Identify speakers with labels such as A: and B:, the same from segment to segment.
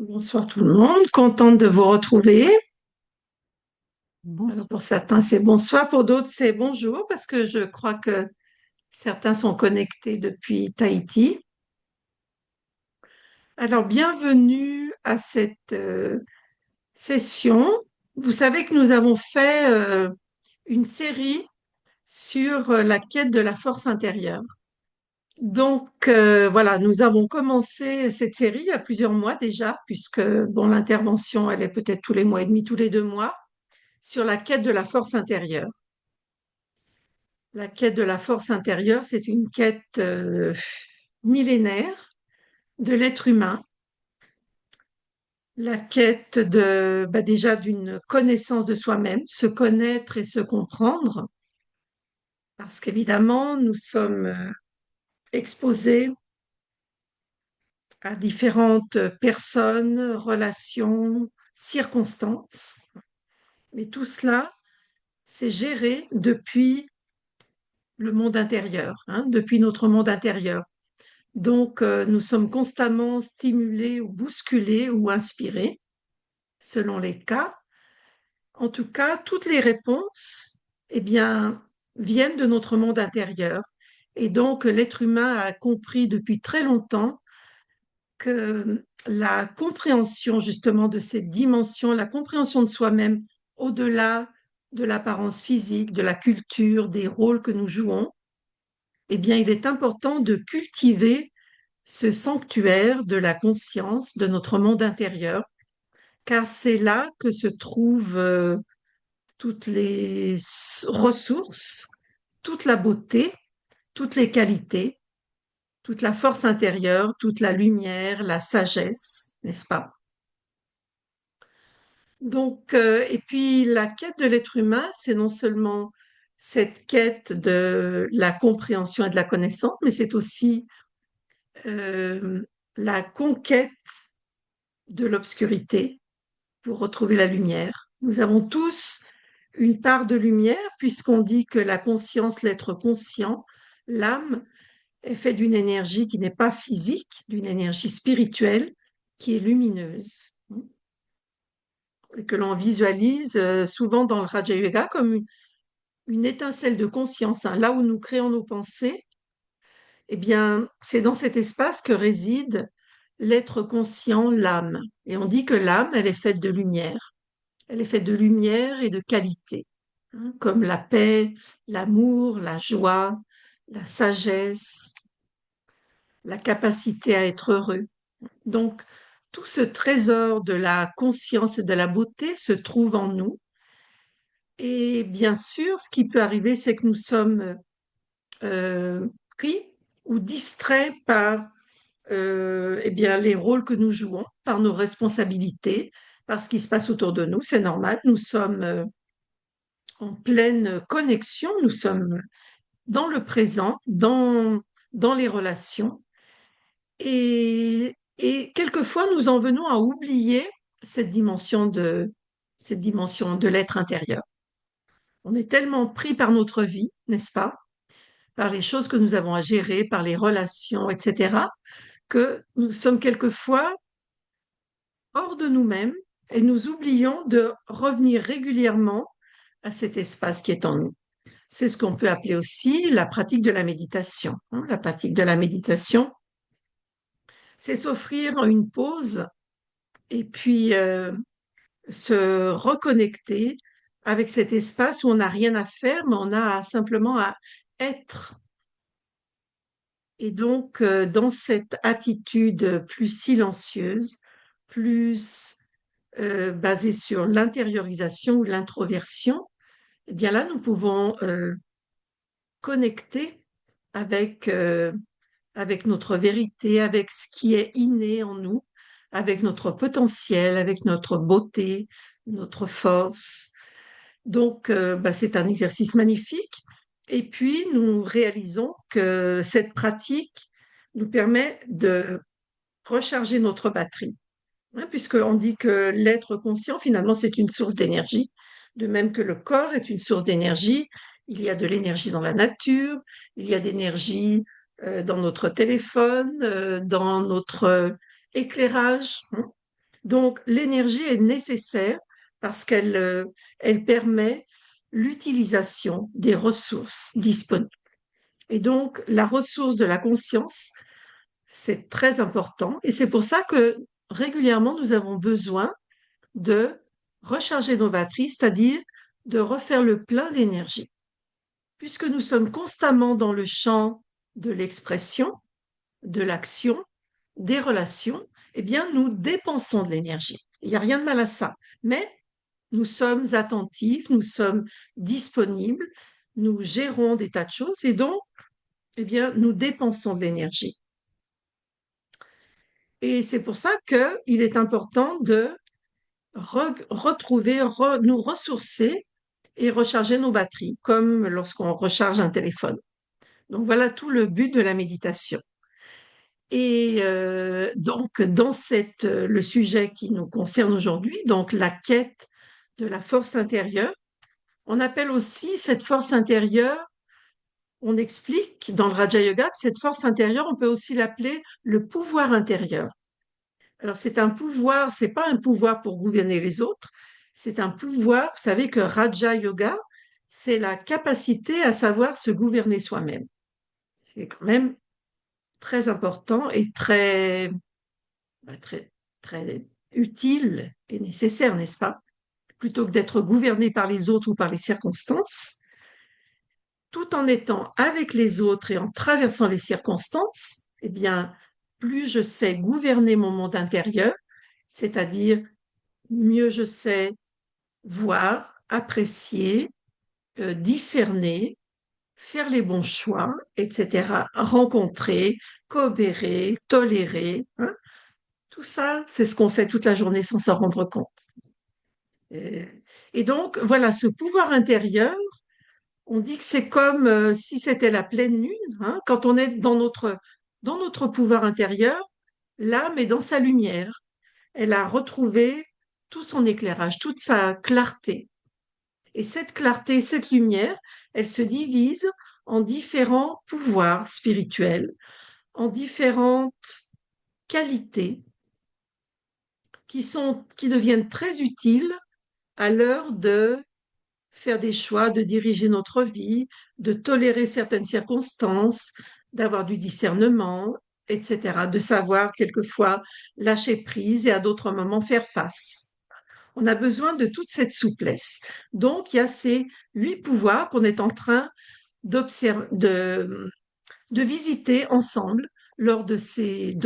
A: Bonsoir tout le monde, contente de vous retrouver. Alors
B: Bonsoir.
A: pour certains c'est bonsoir, pour d'autres c'est bonjour parce que je crois que certains sont connectés depuis Tahiti. Alors bienvenue à cette session. Vous savez que nous avons fait une série sur la quête de la force intérieure. Donc voilà, nous avons commencé cette série il y a plusieurs mois déjà, puisque bon, l'intervention elle est peut-être tous les mois et demi, tous les 2 mois, sur la quête de la force intérieure. La quête de la force intérieure, c'est une quête millénaire de l'être humain, la quête de, déjà d'une connaissance de soi-même, se connaître et se comprendre, parce qu'évidemment, nous sommes exposés à différentes personnes, relations, circonstances, mais tout cela, c'est géré depuis le monde intérieur, hein, depuis notre monde intérieur. Donc, nous sommes constamment stimulés ou bousculés ou inspirés, selon les cas. En tout cas, toutes les réponses, eh bien, viennent de notre monde intérieur. Et donc, l'être humain a compris depuis très longtemps que la compréhension justement de cette dimension, la compréhension de soi-même au-delà de l'apparence physique, de la culture, des rôles que nous jouons, eh bien, il est important de cultiver ce sanctuaire de la conscience de notre monde intérieur, car c'est là que se trouvent toutes les ressources, toute la beauté, toutes les qualités, toute la force intérieure, toute la lumière, la sagesse, n'est-ce pas? Donc, et puis la quête de l'être humain, c'est non seulement cette quête de la compréhension et de la connaissance, mais c'est aussi euh, la conquête de l'obscurité pour retrouver la lumière. Nous avons tous une part de lumière puisqu'on dit que la conscience, l'être conscient, l'âme est fait d'une énergie qui n'est pas physique, d'une énergie spirituelle qui est lumineuse et que l'on visualise souvent dans le Raja Yoga comme une étincelle de conscience, hein. Là où nous créons nos pensées, eh bien, c'est dans cet espace que réside l'être conscient, l'âme. Et on dit que l'âme, elle est faite de lumière. Elle est faite de lumière et de qualité, hein, comme la paix, l'amour, la joie, la sagesse, la capacité à être heureux. Donc, tout ce trésor de la conscience et de la beauté se trouve en nous. Et bien sûr, ce qui peut arriver, c'est que nous sommes euh, pris ou distraits par eh bien, les rôles que nous jouons, par nos responsabilités, par ce qui se passe autour de nous. C'est normal, nous sommes en pleine connexion, nous sommes dans le présent, dans les relations. Et quelquefois, nous en venons à oublier cette dimension de l'être intérieur. On est tellement pris par notre vie, n'est-ce pas? Par les choses que nous avons à gérer, par les relations, etc., que nous sommes quelquefois hors de nous-mêmes et nous oublions de revenir régulièrement à cet espace qui est en nous. C'est ce qu'on peut appeler aussi la pratique de la méditation, hein. La pratique de la méditation, c'est s'offrir une pause et puis se reconnecter avec cet espace où on n'a rien à faire, mais on a simplement à être. Et donc, dans cette attitude plus silencieuse, plus basée sur l'intériorisation ou l'introversion, eh bien là, nous pouvons connecter avec, avec notre vérité, avec ce qui est inné en nous, avec notre potentiel, avec notre beauté, notre force. Donc, c'est un exercice magnifique. Et puis, nous réalisons que cette pratique nous permet de recharger notre batterie, hein, puisqu'on dit que l'être conscient, finalement, c'est une source d'énergie, de même que le corps est une source d'énergie. Il y a de l'énergie dans la nature, il y a d'énergie dans notre téléphone, dans notre éclairage, hein. Donc, l'énergie est nécessaire parce elle permet l'utilisation des ressources disponibles. Et donc, la ressource de la conscience, c'est très important. Et c'est pour ça que régulièrement, nous avons besoin de recharger nos batteries, c'est-à-dire de refaire le plein d'énergie. Puisque nous sommes constamment dans le champ de l'expression, de l'action, des relations, eh bien, nous dépensons de l'énergie. Il n'y a rien de mal à ça. Mais nous sommes attentifs, nous sommes disponibles, nous gérons des tas de choses et donc, eh bien, nous dépensons de l'énergie. Et c'est pour ça qu'il est important de retrouver, nous ressourcer et recharger nos batteries, comme lorsqu'on recharge un téléphone. Donc voilà tout le but de la méditation. Et donc, le sujet qui nous concerne aujourd'hui, donc la quête de la force intérieure, on appelle aussi cette force intérieure, on explique dans le Raja Yoga que cette force intérieure, on peut aussi l'appeler le pouvoir intérieur. Alors, c'est un pouvoir, c'est pas un pouvoir pour gouverner les autres, c'est un pouvoir, vous savez que Raja Yoga, c'est la capacité à savoir se gouverner soi-même. C'est quand même très important et très, très utile et nécessaire, n'est-ce pas? Plutôt que d'être gouverné par les autres ou par les circonstances, tout en étant avec les autres et en traversant les circonstances, eh bien, plus je sais gouverner mon monde intérieur, c'est-à-dire mieux je sais voir, apprécier, discerner, faire les bons choix, etc., rencontrer, coopérer, tolérer, hein. Tout ça, c'est ce qu'on fait toute la journée sans s'en rendre compte. Euh, Et donc, voilà, ce pouvoir intérieur, on dit que c'est comme si c'était la pleine lune, hein, quand on est dans notre pouvoir intérieur, l'âme est dans sa lumière. Elle a retrouvé tout son éclairage, toute sa clarté. Et cette clarté, cette lumière, elle se divise en différents pouvoirs spirituels, en différentes qualités qui deviennent très utiles à l'heure de faire des choix, de diriger notre vie, de tolérer certaines circonstances, d'avoir du discernement, etc., de savoir quelquefois lâcher prise et à d'autres moments faire face. On a besoin de toute cette souplesse. Donc, il y a ces 8 pouvoirs qu'on est en train de visiter ensemble lors de ces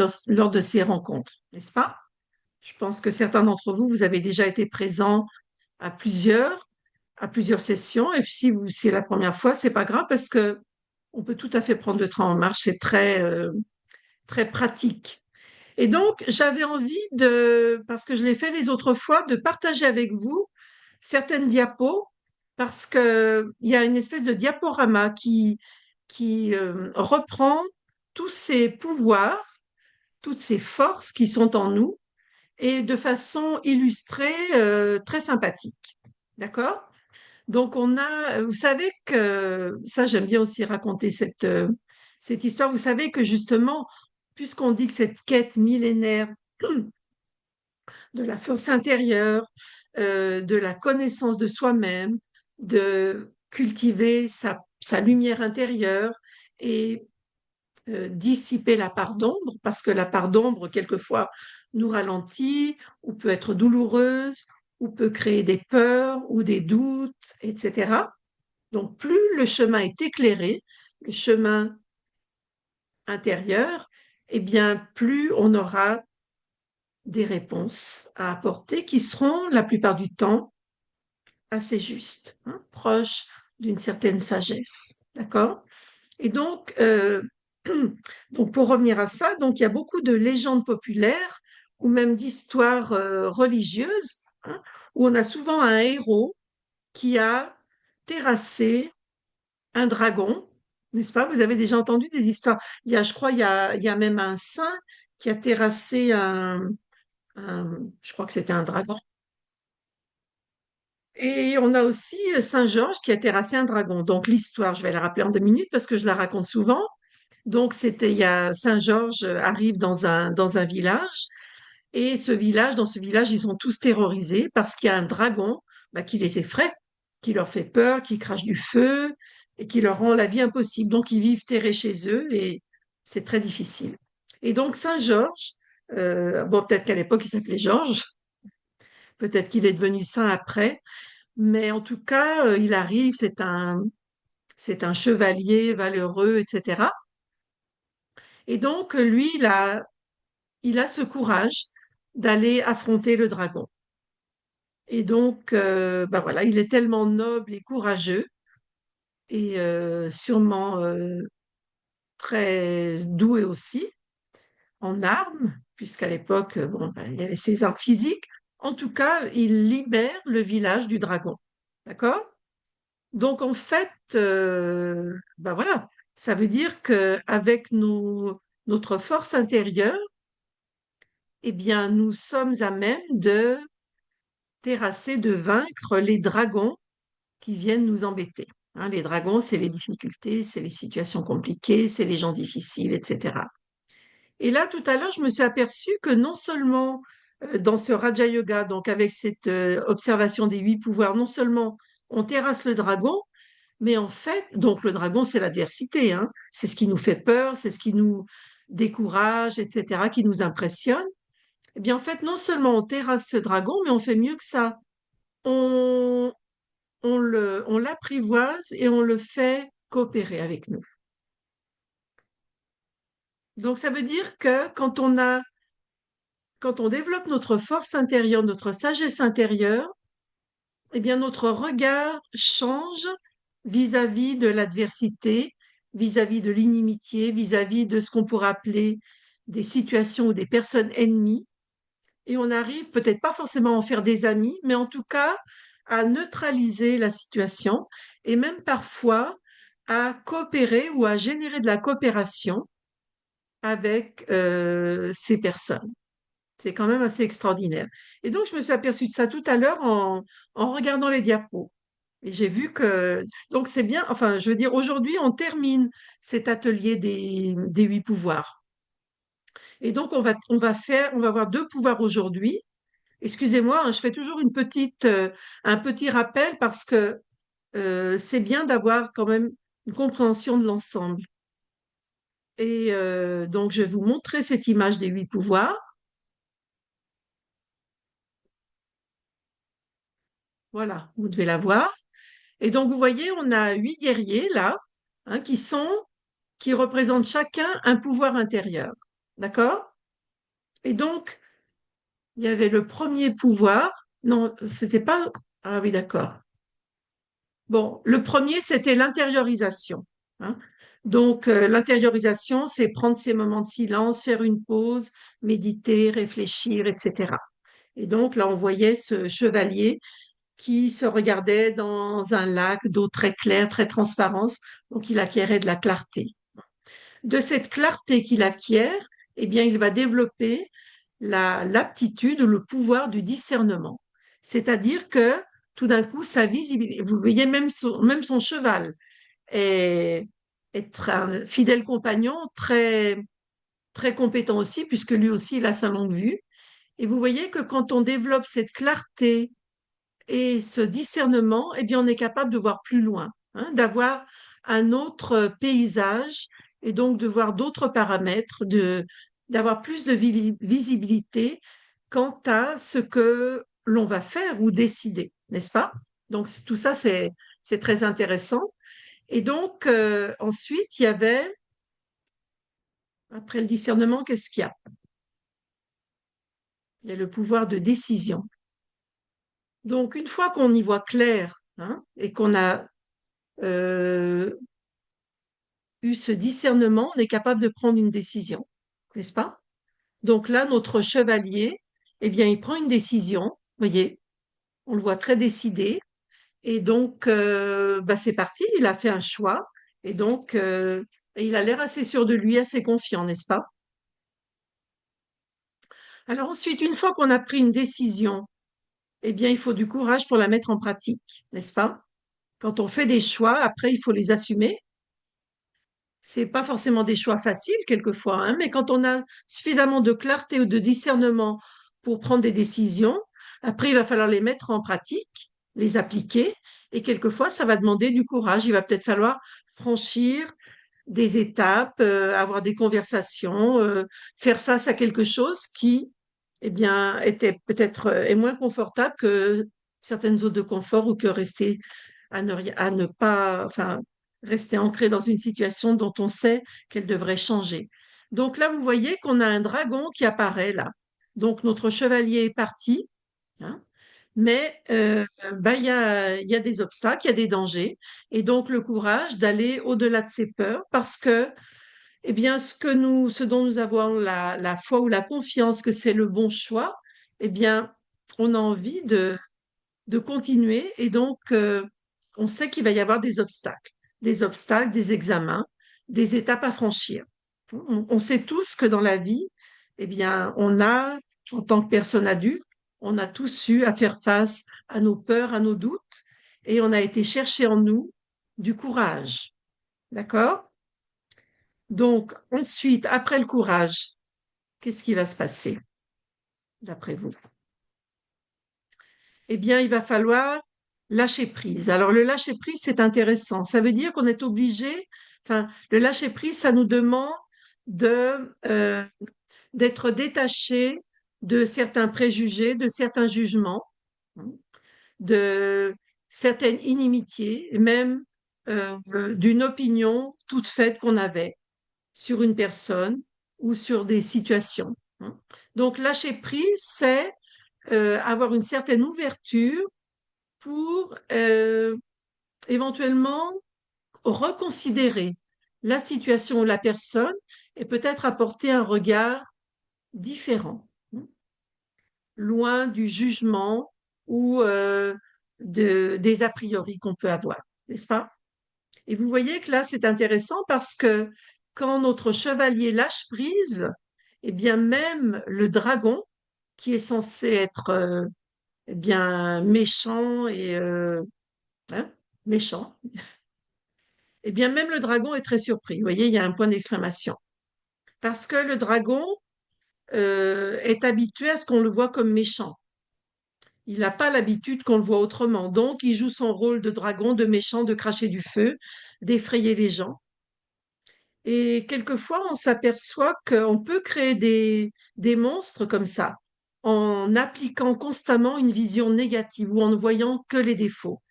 A: rencontres, n'est-ce pas? Je pense que certains d'entre vous, vous avez déjà été présents à plusieurs, à plusieurs sessions. Et puis, si c'est la première fois, c'est pas grave parce que on peut tout à fait prendre le train en marche. C'est très pratique. Et donc, j'avais envie parce que je l'ai fait les autres fois, de partager avec vous certaines diapos parce que il y a une espèce de diaporama qui reprend tous ces pouvoirs, toutes ces forces qui sont en nous et de façon illustrée, très sympathique. D'accord? Donc vous savez que, ça j'aime bien aussi raconter cette histoire, vous savez que justement, puisqu'on dit que cette quête millénaire de la force intérieure, de la connaissance de soi-même, de cultiver sa lumière intérieure et dissiper la part d'ombre, parce que la part d'ombre, quelquefois, nous ralentit, ou peut être douloureuse, ou peut créer des peurs ou des doutes, etc. Donc, plus le chemin est éclairé, le chemin intérieur, eh bien, plus on aura des réponses à apporter qui seront, la plupart du temps, assez justes, hein, proches d'une certaine sagesse. D'accord? Et donc, donc, pour revenir à ça, donc il y a beaucoup de légendes populaires ou même d'histoires religieuses, hein, où on a souvent un héros qui a terrassé un dragon, n'est-ce pas? Vous avez déjà entendu des histoires. Je crois, il y a même un saint qui a terrassé je crois que c'était un dragon. Et on a aussi Saint Georges qui a terrassé un dragon. Donc l'histoire, je vais la rappeler en 2 minutes parce que je la raconte souvent. Donc il y a Saint Georges arrive dans un village Et dans ce village, ils sont tous terrorisés parce qu'il y a un dragon qui les effraie, qui leur fait peur, qui crache du feu et qui leur rend la vie impossible. Donc, ils vivent terrés chez eux et c'est très difficile. Et donc, Saint-Georges, bon, peut-être qu'à l'époque, il s'appelait Georges, peut-être qu'il est devenu saint après, mais en tout cas, il arrive, c'est un chevalier valeureux, etc. Et donc, lui, il a ce courage d'aller affronter le dragon. Et donc, voilà, il est tellement noble et courageux et sûrement très doué aussi en armes, puisqu'à l'époque, bon, il y avait ses armes physiques. En tout cas, il libère le village du dragon. D'accord? Donc, en fait, voilà, ça veut dire qu'avec notre force intérieure, eh bien, nous sommes à même de terrasser, de vaincre les dragons qui viennent nous embêter. Hein, les dragons, c'est les difficultés, c'est les situations compliquées, c'est les gens difficiles, etc. Et là, tout à l'heure, je me suis aperçue que non seulement dans ce Raja Yoga, donc avec cette observation des 8 pouvoirs, non seulement on terrasse le dragon, mais en fait, donc le dragon, c'est l'adversité, hein, c'est ce qui nous fait peur, c'est ce qui nous décourage, etc., qui nous impressionne. Eh bien, en fait, non seulement on terrasse ce dragon, mais on fait mieux que ça. On, on l'apprivoise et on le fait coopérer avec nous. Donc, ça veut dire que quand on développe notre force intérieure, notre sagesse intérieure, eh bien, notre regard change vis-à-vis de l'adversité, vis-à-vis de l'inimitié, vis-à-vis de ce qu'on pourrait appeler des situations ou des personnes ennemies. Et on arrive peut-être pas forcément à en faire des amis, mais en tout cas à neutraliser la situation et même parfois à coopérer ou à générer de la coopération avec ces personnes. C'est quand même assez extraordinaire. Et donc, je me suis aperçue de ça tout à l'heure en regardant les diapos. Et j'ai vu que, donc c'est bien, enfin, je veux dire, aujourd'hui, on termine cet atelier des 8 pouvoirs. Et donc, on va avoir 2 pouvoirs aujourd'hui. Excusez-moi, hein, je fais toujours un petit rappel parce que c'est bien d'avoir quand même une compréhension de l'ensemble. Et donc, je vais vous montrer cette image des 8 pouvoirs. Voilà, vous devez la voir. Et donc, vous voyez, on a 8 guerriers là, hein, qui représentent chacun un pouvoir intérieur. D'accord? Et donc, il y avait le premier pouvoir. Non, c'était pas. Ah oui, d'accord. Bon, le premier, c'était l'intériorisation. Hein. Donc, l'intériorisation, c'est prendre ces moments de silence, faire une pause, méditer, réfléchir, etc. Et donc, là, on voyait ce chevalier qui se regardait dans un lac d'eau très claire, très transparente. Donc, il acquérait de la clarté. De cette clarté qu'il acquiert, eh bien, il va développer l'aptitude ou le pouvoir du discernement. C'est-à-dire que tout d'un coup, sa visibilité, vous voyez même son cheval est, est un fidèle compagnon, très, très compétent aussi, puisque lui aussi, il a sa longue vue. Et vous voyez que quand on développe cette clarté et ce discernement, eh bien, on est capable de voir plus loin, hein, d'avoir un autre paysage et donc de voir d'autres paramètres, d'avoir plus de visibilité quant à ce que l'on va faire ou décider, n'est-ce pas? Donc, tout ça, c'est très intéressant. Et donc, ensuite, il y avait, après le discernement, qu'est-ce qu'il y a? Il y a le pouvoir de décision. Donc, une fois qu'on y voit clair, hein, et qu'on a euh, eu ce discernement, on est capable de prendre une décision, n'est-ce pas? Donc là, notre chevalier, eh bien, il prend une décision, vous voyez, on le voit très décidé, et donc, c'est parti, il a fait un choix, et donc, il a l'air assez sûr de lui, assez confiant, n'est-ce pas? Alors ensuite, une fois qu'on a pris une décision, eh bien, il faut du courage pour la mettre en pratique, n'est-ce pas? Quand on fait des choix, après, il faut les assumer. C'est pas forcément des choix faciles quelquefois, hein, mais quand on a suffisamment de clarté ou de discernement pour prendre des décisions. Après, il va falloir les mettre en pratique, les appliquer. Et quelquefois, ça va demander du courage. Il va peut-être falloir franchir des étapes, avoir des conversations, faire face à quelque chose qui, eh bien, était peut-être est moins confortable que certaines zones de confort ou que rester à ne pas, enfin, rester ancré dans une situation dont on sait qu'elle devrait changer. Donc là, vous voyez qu'on a un dragon qui apparaît là. Donc notre chevalier est parti, hein, mais il y a des obstacles, il y a des dangers, et donc le courage d'aller au-delà de ses peurs, parce que eh bien, ce dont nous avons la foi ou la confiance que c'est le bon choix, eh bien, on a envie de continuer et donc on sait qu'il va y avoir des obstacles, des examens, des étapes à franchir. On sait tous que dans la vie, eh bien, en tant que personne adulte, on a tous eu à faire face à nos peurs, à nos doutes, et on a été chercher en nous du courage. D'accord? Donc, ensuite, après le courage, qu'est-ce qui va se passer, d'après vous? Eh bien, il va falloir lâcher prise. Alors, le lâcher prise, c'est intéressant. Ça veut dire qu'on est obligé, enfin, le lâcher prise, ça nous demande de, d'être détaché de certains préjugés, de certains jugements, hein, de certaines inimitiés, et même d'une opinion toute faite qu'on avait sur une personne ou sur des situations, hein. Donc, lâcher prise, c'est avoir une certaine ouverture pour éventuellement reconsidérer la situation ou la personne et peut-être apporter un regard différent, hein, loin du jugement ou des a priori qu'on peut avoir, n'est-ce pas? Et vous voyez que là, c'est intéressant parce que quand notre chevalier lâche prise, eh bien même le dragon, qui est censé être eh bien méchant et hein, méchant, eh bien même le dragon est très surpris. Vous voyez, il y a un point d'exclamation. Parce que le dragon est habitué à ce qu'on le voit comme méchant. Il n'a pas l'habitude qu'on le voit autrement. Donc, il joue son rôle de dragon, de méchant, de cracher du feu, d'effrayer les gens. Et quelquefois, on s'aperçoit qu'on peut créer des monstres comme ça, en appliquant constamment une vision négative ou en ne voyant que les défauts.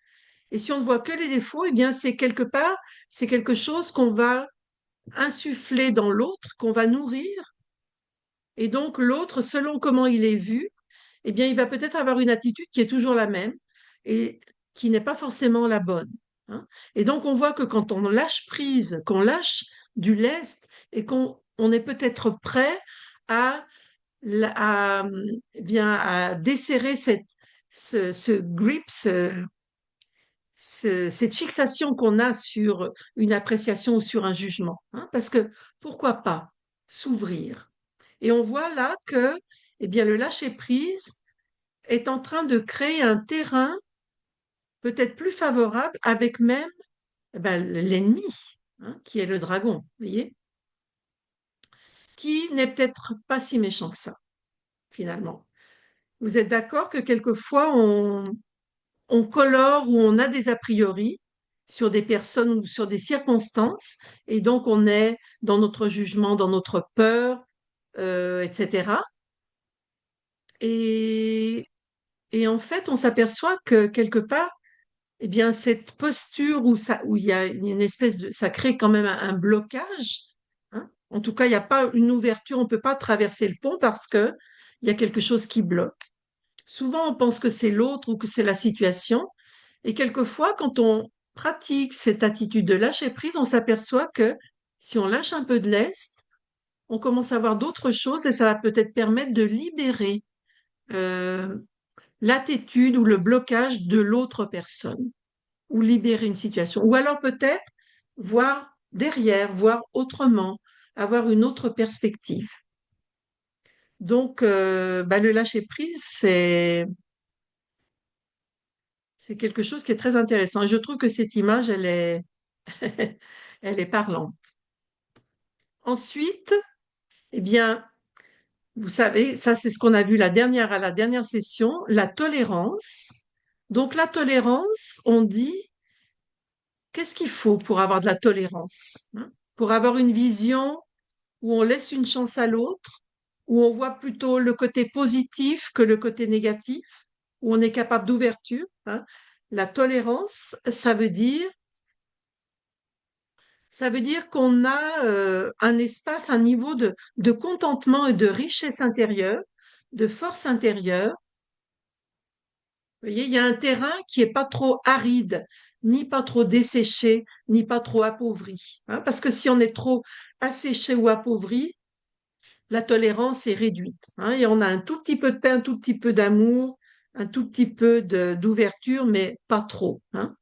A: Et si on ne voit que les défauts, eh bien, c'est quelque part, c'est quelque chose qu'on va insuffler dans l'autre, qu'on va nourrir. Et donc, l'autre, selon comment il est vu, eh bien, il va peut-être avoir une attitude qui est toujours la même et qui n'est pas forcément la bonne, hein. Et donc, on voit que quand on lâche prise, qu'on lâche du lest et qu'on est peut-être prêt à, eh bien, à desserrer ce grip, cette fixation qu'on a sur une appréciation ou sur un jugement, hein, parce que pourquoi pas s'ouvrir? Et on voit là que, eh bien, le lâcher-prise est en train de créer un terrain peut-être plus favorable avec même eh ben, l'ennemi, hein, qui est le dragon, vous voyez, qui n'est peut-être pas si méchant que ça, finalement. Vous êtes d'accord que quelquefois on colore ou on a des a priori sur des personnes ou sur des circonstances, et donc on est dans notre jugement, dans notre peur, etc. Et, et en fait, on s'aperçoit que quelque part, eh bien, cette posture où il y a une espèce de, ça crée quand même un blocage, hein. En tout cas, il n'y a pas une ouverture, on ne peut pas traverser le pont parce que il y a quelque chose qui bloque. Souvent, on pense que c'est l'autre ou que c'est la situation. Et quelquefois, quand on pratique cette attitude de lâcher prise, on s'aperçoit que si on lâche un peu de lest, on commence à voir d'autres choses et ça va peut-être permettre de libérer euh, l'attitude ou le blocage de l'autre personne ou libérer une situation. Ou alors peut-être voir derrière, voir autrement, avoir une autre perspective. Donc, bah, le lâcher prise, c'est quelque chose qui est très intéressant. Et je trouve que cette image, elle est parlante. Ensuite, eh bien, Vous savez, ça c'est ce qu'on a vu à la dernière session, la tolérance. Donc la tolérance, on dit, qu'est-ce qu'il faut pour avoir de la tolérance, hein? Pour avoir une vision où on laisse une chance à l'autre, où on voit plutôt le côté positif que le côté négatif, où on est capable d'ouverture, hein. La tolérance, ça veut dire qu'on a un espace, un niveau de contentement et de richesse intérieure, de force intérieure. Vous voyez, il y a un terrain qui est pas trop aride, ni pas trop desséché, ni pas trop appauvri, hein. Parce que si on est trop asséché ou appauvri, la tolérance est réduite, hein, et on a un tout petit peu de paix, un tout petit peu d'amour, un tout petit peu d'ouverture, mais pas trop, hein.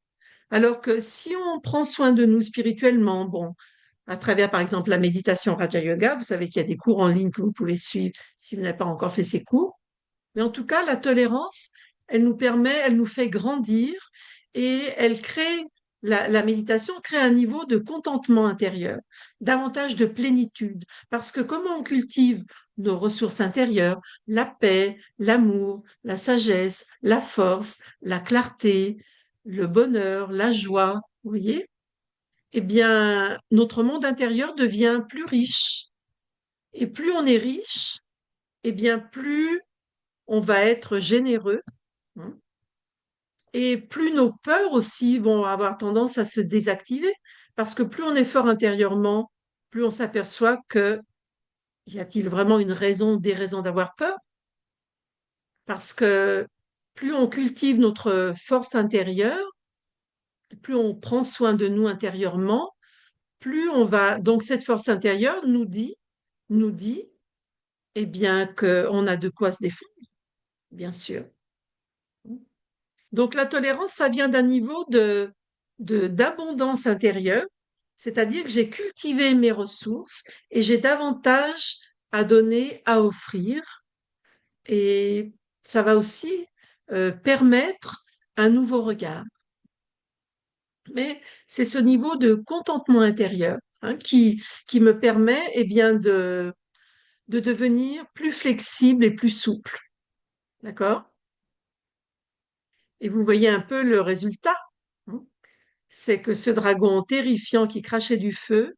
A: Alors que si on prend soin de nous spirituellement, bon, à travers par exemple la méditation Raja Yoga, vous savez qu'il y a des cours en ligne que vous pouvez suivre si vous n'avez pas encore fait ces cours. Mais en tout cas, la tolérance, elle nous fait grandir et la méditation crée un niveau de contentement intérieur, davantage de plénitude. Parce que comment on cultive nos ressources intérieures, la paix, l'amour, la sagesse, la force, la clarté, le bonheur, la joie, vous voyez? Eh bien, notre monde intérieur devient plus riche. Et plus on est riche, eh bien, plus on va être généreux, hein, et plus nos peurs aussi vont avoir tendance à se désactiver, parce que plus on est fort intérieurement, plus on s'aperçoit que y a-t-il vraiment une raison, des raisons d'avoir peur? Parce que plus on cultive notre force intérieure, plus on prend soin de nous intérieurement, plus on va. Donc cette force intérieure nous dit, eh bien, qu'on a de quoi se défendre, bien sûr. Donc la tolérance, ça vient d'un niveau d'abondance intérieure, c'est-à-dire que j'ai cultivé mes ressources et j'ai davantage à donner, à offrir. Et ça va aussi permettre un nouveau regard. Mais c'est ce niveau de contentement intérieur, hein, qui me permet eh bien, de devenir plus flexible et plus souple. D'accord? Et vous voyez un peu le résultat, hein. C'est que ce dragon terrifiant qui crachait du feu,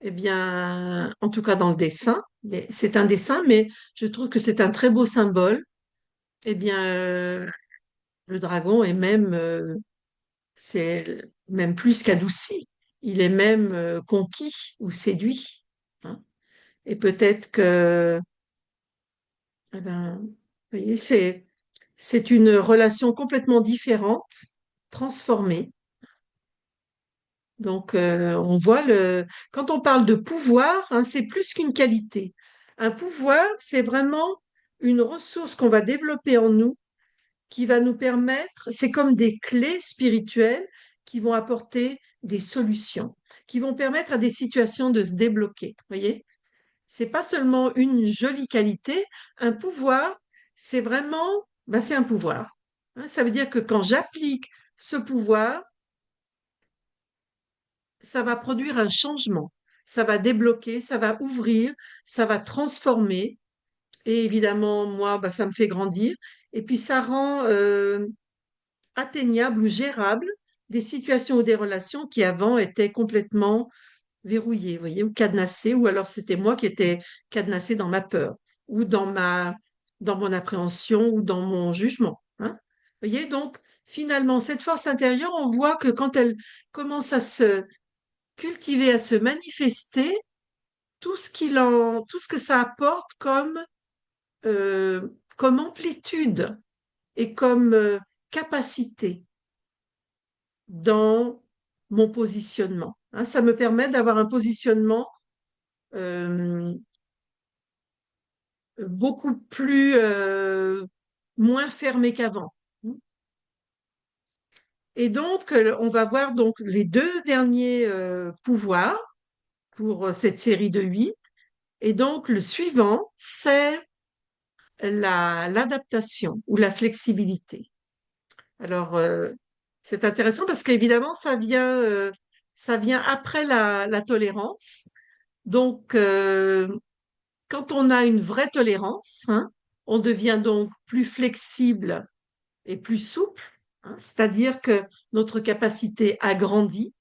A: eh bien, en tout cas dans le dessin, mais c'est un dessin, mais je trouve que c'est un très beau symbole. Eh bien, le dragon est même, c'est même plus qu'adouci. Il est même conquis ou séduit, hein. Et peut-être que, eh ben, vous voyez, c'est une relation complètement différente, transformée. Donc, on voit quand on parle de pouvoir, hein, c'est plus qu'une qualité. Un pouvoir, c'est vraiment une ressource qu'on va développer en nous, qui va nous permettre, c'est comme des clés spirituelles qui vont apporter des solutions, qui vont permettre à des situations de se débloquer. Vous voyez? C'est pas seulement une jolie qualité. Un pouvoir, c'est vraiment, ben, c'est un pouvoir, hein. Ça veut dire que quand j'applique ce pouvoir, ça va produire un changement, ça va débloquer, ça va ouvrir, ça va transformer. Et évidemment, moi, bah, ça me fait grandir. Et puis, ça rend atteignable ou gérable des situations ou des relations qui avant étaient complètement verrouillées, vous voyez, ou cadenassées, ou alors c'était moi qui étais cadenassée dans ma peur, ou dans mon appréhension, ou dans mon jugement, hein. Vous voyez, donc, finalement, cette force intérieure, on voit que quand elle commence à se cultiver, à se manifester, tout ce que ça apporte comme amplitude et comme capacité dans mon positionnement, hein. Ça me permet d'avoir un positionnement euh, beaucoup plus moins fermé qu'avant. Et donc, on va voir donc les deux derniers pouvoirs pour cette série de 8. Et donc, le suivant, c'est l'adaptation ou la flexibilité. Alors, c'est intéressant parce qu'évidemment, ça vient après la tolérance. Donc, quand on a une vraie tolérance, hein, on devient donc plus flexible et plus souple, hein, c'est-à-dire que notre capacité a grandi.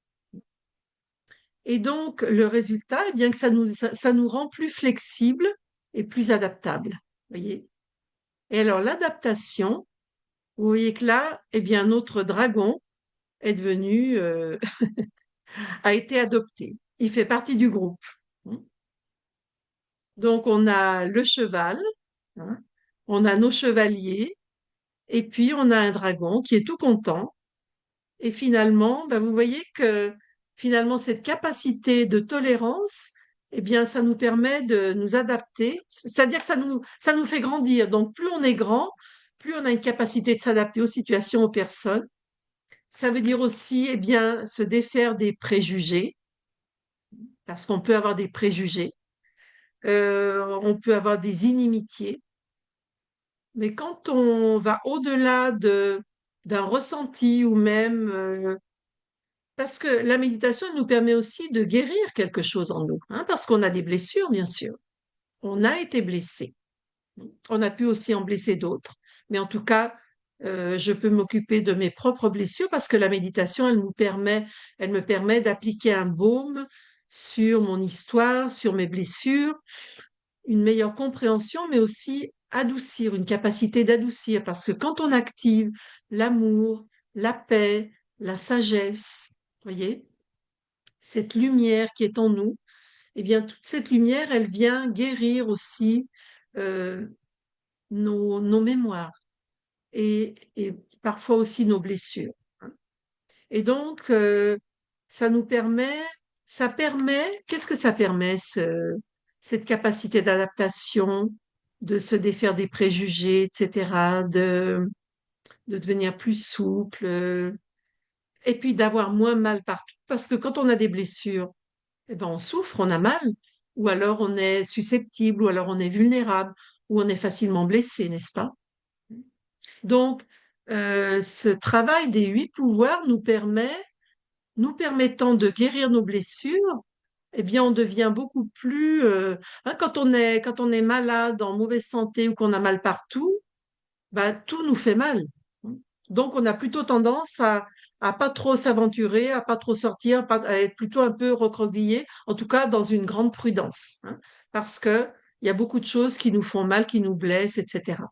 A: Et donc, le résultat, eh bien que ça nous rend plus flexibles et plus adaptables. Voyez? Et alors, l'adaptation, vous voyez que là, eh bien, notre dragon est devenu, a été adopté. Il fait partie du groupe. Donc, on a le cheval, hein, on a nos chevaliers, et puis on a un dragon qui est tout content. Et finalement, ben, vous voyez que finalement, cette capacité de tolérance, eh bien, ça nous permet de nous adapter, c'est-à-dire que ça nous fait grandir. Donc, plus on est grand, plus on a une capacité de s'adapter aux situations, aux personnes. Ça veut dire aussi, eh bien, se défaire des préjugés, parce qu'on peut avoir des préjugés, on peut avoir des inimitiés. Mais quand on va au-delà d'un ressenti ou même parce que la méditation elle nous permet aussi de guérir quelque chose en nous, hein, parce qu'on a des blessures, bien sûr. On a été blessé. On a pu aussi en blesser d'autres. Mais en tout cas, je peux m'occuper de mes propres blessures parce que la méditation, elle me permet d'appliquer un baume sur mon histoire, sur mes blessures, une meilleure compréhension, mais aussi adoucir, une capacité d'adoucir. Parce que quand on active l'amour, la paix, la sagesse, voyez, cette lumière qui est en nous, eh bien, toute cette lumière, elle vient guérir aussi euh, nos mémoires et parfois aussi nos blessures. Hein. Et donc, ça nous permet, qu'est-ce que ça permet, cette capacité d'adaptation, de se défaire des préjugés, etc., de devenir plus souple, et puis d'avoir moins mal partout. Parce que quand on a des blessures, eh ben, on souffre, on a mal, ou alors on est susceptible, ou alors on est vulnérable, ou on est facilement blessé, n'est-ce pas? Donc, ce travail des 8 pouvoirs nous permettant de guérir nos blessures, eh bien, on devient beaucoup plus, hein, quand on est malade, en mauvaise santé ou qu'on a mal partout, bah, tout nous fait mal. Donc, on a plutôt tendance à pas trop s'aventurer, à pas trop sortir, à être plutôt un peu recroquevillé, en tout cas dans une grande prudence, hein, parce que il y a beaucoup de choses qui nous font mal, qui nous blessent, etc.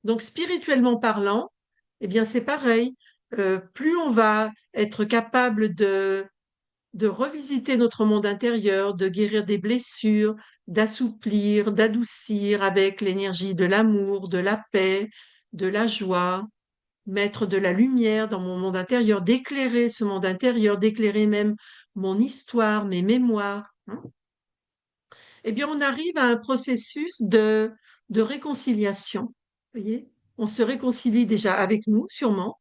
A: Donc, spirituellement parlant, eh bien, c'est pareil. Plus on va être capable de revisiter notre monde intérieur, de guérir des blessures, d'assouplir, d'adoucir avec l'énergie de l'amour, de la paix, de la joie, mettre de la lumière dans mon monde intérieur, d'éclairer ce monde intérieur, d'éclairer même mon histoire, mes mémoires, hein. Eh bien, on arrive à un processus de réconciliation. Vous voyez? On se réconcilie déjà avec nous, sûrement,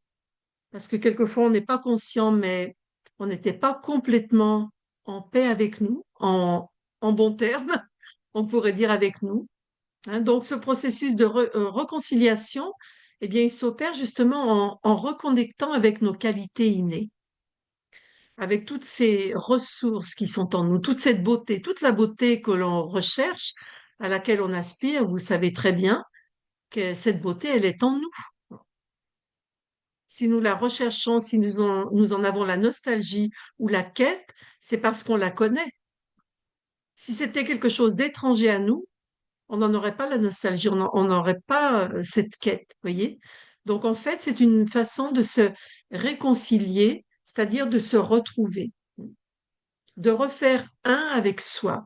A: parce que quelquefois on n'est pas conscient, mais on n'était pas complètement en paix avec nous, en bons termes, on pourrait dire avec nous. Hein. Donc, ce processus de réconciliation, eh bien, il s'opère justement en reconnectant avec nos qualités innées, avec toutes ces ressources qui sont en nous, toute cette beauté, toute la beauté que l'on recherche, à laquelle on aspire. Vous savez très bien que cette beauté, elle est en nous. Si nous la recherchons, si nous en avons la nostalgie ou la quête, c'est parce qu'on la connaît. Si c'était quelque chose d'étranger à nous, on n'en aurait pas la nostalgie, on n'aurait pas cette quête, voyez? Donc en fait, c'est une façon de se réconcilier, c'est-à-dire de se retrouver, de refaire un avec soi.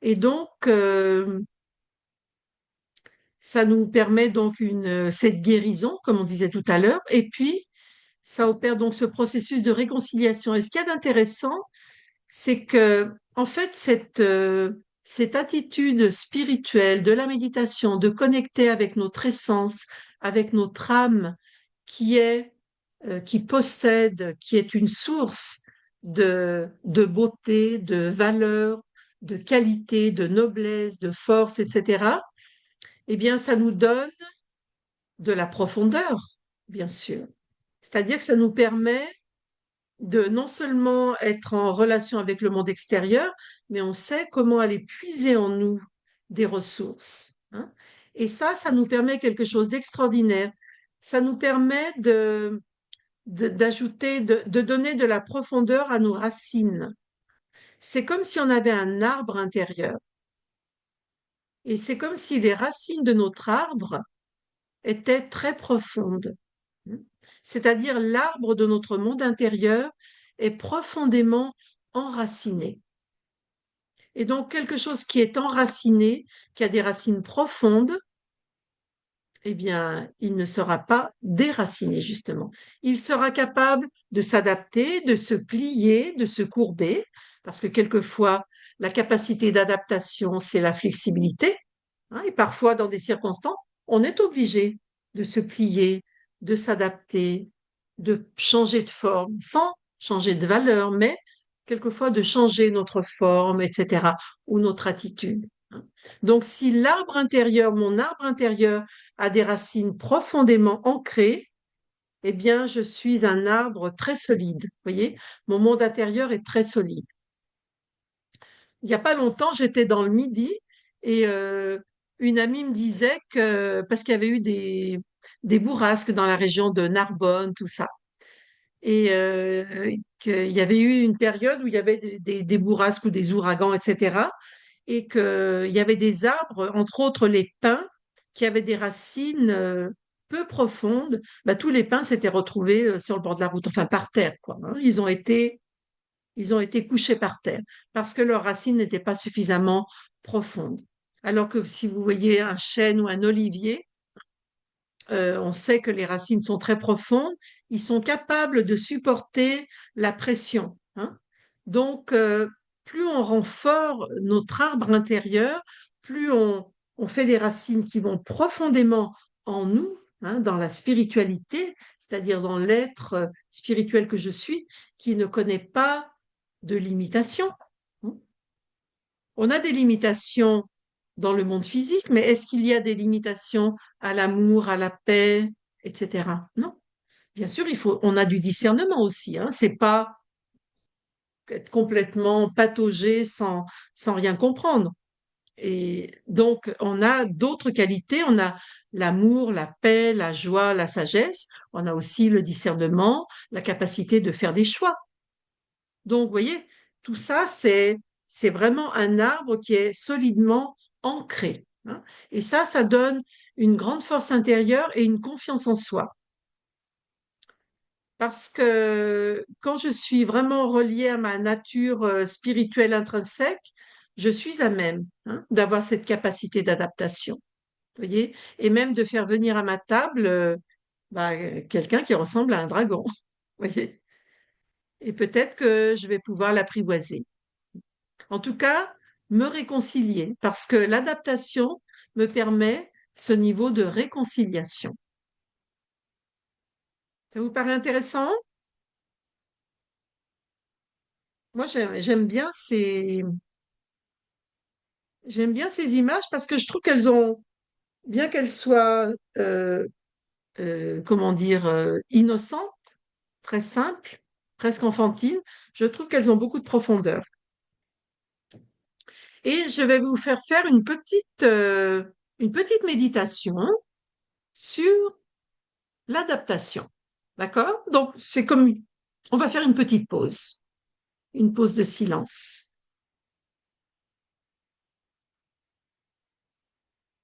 A: Et donc, ça nous permet donc cette guérison, comme on disait tout à l'heure, et puis ça opère donc ce processus de réconciliation. Et ce qu'il y a d'intéressant, c'est que, en fait, cette attitude spirituelle de la méditation, de connecter avec notre essence, avec notre âme, qui est, qui possède, qui est une source de beauté, de valeur, de qualité, de noblesse, de force, etc., eh bien, ça nous donne de la profondeur, bien sûr. C'est-à-dire que ça nous permet de non seulement être en relation avec le monde extérieur, mais on sait comment aller puiser en nous des ressources, hein. Et ça nous permet quelque chose d'extraordinaire. Ça nous permet d'ajouter, de donner de la profondeur à nos racines. C'est comme si on avait un arbre intérieur. Et c'est comme si les racines de notre arbre étaient très profondes. C'est-à-dire l'arbre de notre monde intérieur est profondément enraciné. Et donc quelque chose qui est enraciné, qui a des racines profondes, eh bien, il ne sera pas déraciné, justement. Il sera capable de s'adapter, de se plier, de se courber, parce que quelquefois, la capacité d'adaptation, c'est la flexibilité, hein, et parfois, dans des circonstances, on est obligé de se plier, de s'adapter, de changer de forme, sans changer de valeur, mais quelquefois de changer notre forme, etc., ou notre attitude, hein. Donc, si l'arbre intérieur, mon arbre intérieur, a des racines profondément ancrées, eh bien, je suis un arbre très solide. Vous voyez, mon monde intérieur est très solide. Il n'y a pas longtemps, j'étais dans le Midi et une amie me disait que, parce qu'il y avait eu des bourrasques dans la région de Narbonne, tout ça, et qu'il y avait eu une période où il y avait des bourrasques ou des ouragans, etc., et qu'il y avait des arbres, entre autres les pins, qui avaient des racines peu profondes. Bah, tous les pins s'étaient retrouvés sur le bord de la route, enfin par terre, quoi, hein. Ils ont été couchés par terre parce que leurs racines n'étaient pas suffisamment profondes. Alors que si vous voyez un chêne ou un olivier, on sait que les racines sont très profondes, ils sont capables de supporter la pression, hein. Donc, plus on rend fort notre arbre intérieur, plus on fait des racines qui vont profondément en nous, hein, dans la spiritualité, c'est-à-dire dans l'être spirituel que je suis, qui ne connaît pas de limitation, hein. On a des limitations dans le monde physique, mais est-ce qu'il y a des limitations à l'amour, à la paix, etc.? Non. Bien sûr, on a du discernement aussi, hein. C'est pas être complètement pataugé sans rien comprendre. Et donc, on a d'autres qualités. On a l'amour, la paix, la joie, la sagesse. On a aussi le discernement, la capacité de faire des choix. Donc, vous voyez, tout ça, c'est vraiment un arbre qui est solidement ancré, hein. Et ça donne une grande force intérieure et une confiance en soi. Parce que quand je suis vraiment reliée à ma nature spirituelle intrinsèque, je suis à même, hein, d'avoir cette capacité d'adaptation, vous voyez, et même de faire venir à ma table bah, quelqu'un qui ressemble à un dragon, vous voyez. Et peut-être que je vais pouvoir l'apprivoiser. En tout cas, me réconcilier, parce que l'adaptation me permet ce niveau de réconciliation. Ça vous paraît intéressant? Moi, j'aime bien ces images parce que je trouve qu'elles ont, bien qu'elles soient, comment dire, innocentes, très simples, presque enfantines, je trouve qu'elles ont beaucoup de profondeur. Et je vais vous faire faire une petite méditation sur l'adaptation. D'accord? Donc, on va faire une pause de silence.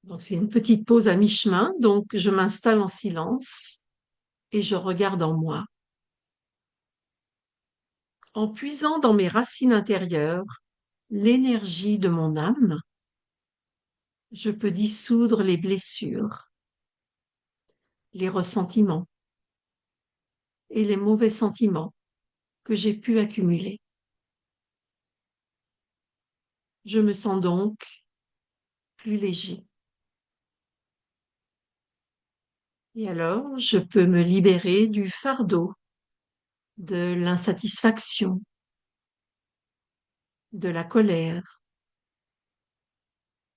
A: Donc, c'est une petite pause à mi-chemin. Donc, je m'installe en silence et je regarde en moi. En puisant dans mes racines intérieures l'énergie de mon âme, je peux dissoudre les blessures, les ressentiments et les mauvais sentiments que j'ai pu accumuler. Je me sens donc plus léger. Et alors, je peux me libérer du fardeau, de l'insatisfaction, de la colère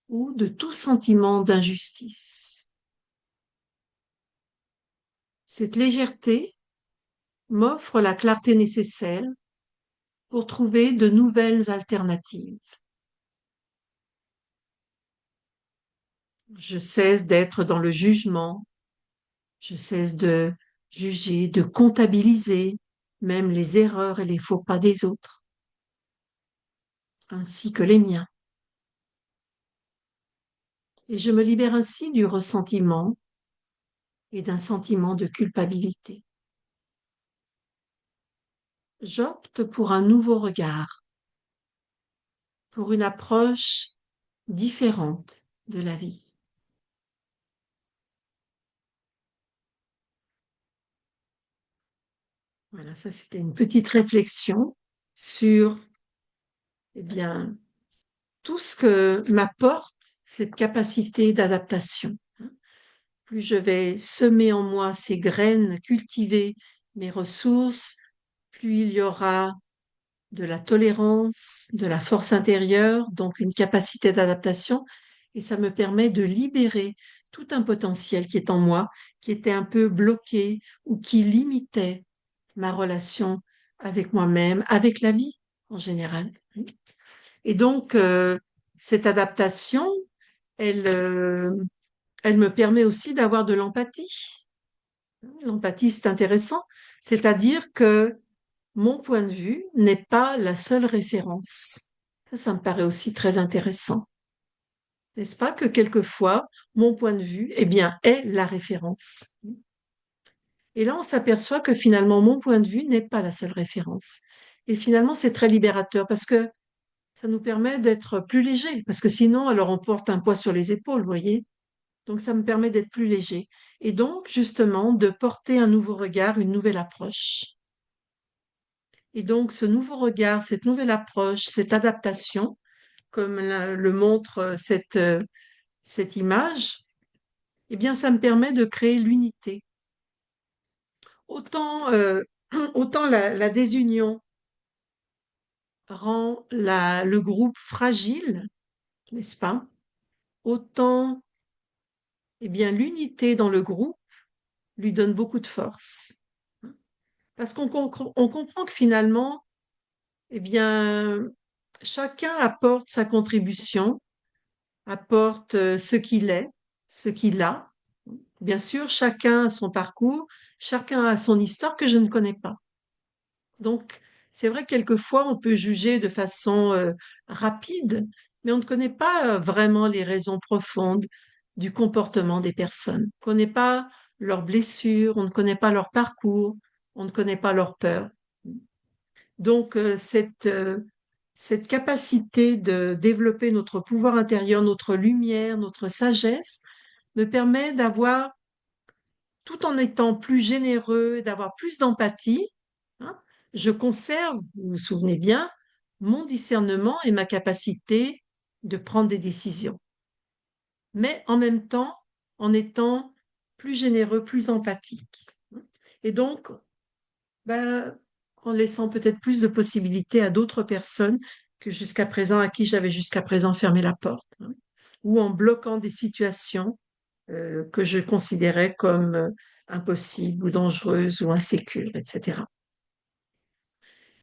A: ou de tout sentiment d'injustice. Cette légèreté m'offre la clarté nécessaire pour trouver de nouvelles alternatives. Je cesse d'être dans le jugement, je cesse de juger, de comptabiliser même les erreurs et les faux pas des autres, ainsi que les miens. Et je me libère ainsi du ressentiment et d'un sentiment de culpabilité. J'opte pour un nouveau regard, pour une approche différente de la vie. Voilà, ça c'était une petite réflexion sur, eh bien, tout ce que m'apporte cette capacité d'adaptation. Plus je vais semer en moi ces graines, cultiver mes ressources, plus il y aura de la tolérance, de la force intérieure, donc une capacité d'adaptation, et ça me permet de libérer tout un potentiel qui est en moi, qui était un peu bloqué ou qui limitait ma relation avec moi-même, avec la vie en général. Et donc, cette adaptation, elle, elle me permet aussi d'avoir de l'empathie. L'empathie, c'est intéressant, c'est-à-dire que mon point de vue n'est pas la seule référence. Ça me paraît aussi très intéressant. N'est-ce pas que quelquefois, mon point de vue, eh bien, est la référence. Et là, on s'aperçoit que finalement, mon point de vue n'est pas la seule référence. Et finalement, c'est très libérateur parce que ça nous permet d'être plus léger. Parce que sinon, alors on porte un poids sur les épaules, vous voyez. Donc, ça me permet d'être plus léger. Et donc, justement, de porter un nouveau regard, une nouvelle approche. Et donc, ce nouveau regard, cette nouvelle approche, cette adaptation, comme le montre cette image, eh bien, ça me permet de créer l'unité. Autant, autant la désunion rend le groupe fragile, n'est-ce pas? Autant, eh bien, l'unité dans le groupe lui donne beaucoup de force. Parce on comprend que finalement, eh bien, chacun apporte sa contribution, apporte ce qu'il est, ce qu'il a. Bien sûr, chacun a son parcours, chacun a son histoire que je ne connais pas. Donc, c'est vrai que quelquefois, on peut juger de façon rapide, mais on ne connaît pas vraiment les raisons profondes du comportement des personnes. On ne connaît pas leurs blessures, on ne connaît pas leur parcours, on ne connaît pas leurs peurs. Donc, cette capacité de développer notre pouvoir intérieur, notre lumière, notre sagesse, me permet d'avoir, tout en étant plus généreux, d'avoir plus d'empathie, hein, je conserve, vous vous souvenez bien, mon discernement et ma capacité de prendre des décisions. Mais en même temps, en étant plus généreux, plus empathique. Et donc, ben, en laissant peut-être plus de possibilités à d'autres personnes que jusqu'à présent, à qui j'avais jusqu'à présent fermé la porte, hein, ou en bloquant des situations que je considérais comme impossibles ou dangereuses ou insécures, etc.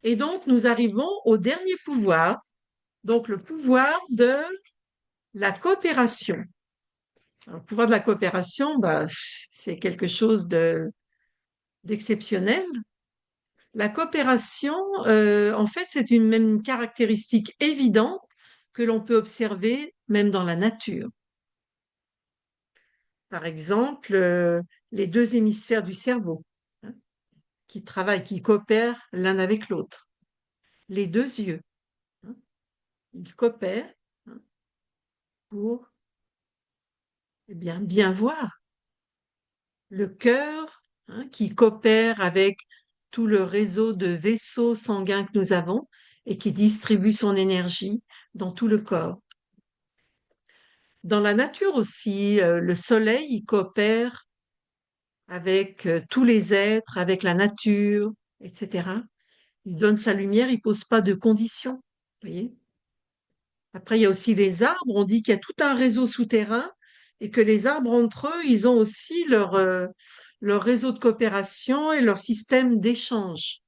A: Et donc, nous arrivons au dernier pouvoir, donc le pouvoir de la coopération. Alors, le pouvoir de la coopération, bah, c'est quelque chose d'exceptionnel. La coopération, en fait, c'est même une caractéristique évidente que l'on peut observer même dans la nature. Par exemple, les deux hémisphères du cerveau, hein, qui travaillent, qui coopèrent l'un avec l'autre. Les deux yeux, hein, ils coopèrent, hein, pour eh bien voir. Le cœur, hein, qui coopère avec tout le réseau de vaisseaux sanguins que nous avons et qui distribue son énergie dans tout le corps. Dans la nature aussi, le soleil, il coopère avec tous les êtres, avec la nature, etc. Il donne sa lumière, il pose pas de conditions. Vous voyez. Après, il y a aussi les arbres. On dit qu'il y a tout un réseau souterrain et que les arbres entre eux, ils ont aussi leur réseau de coopération et leur système d'échange.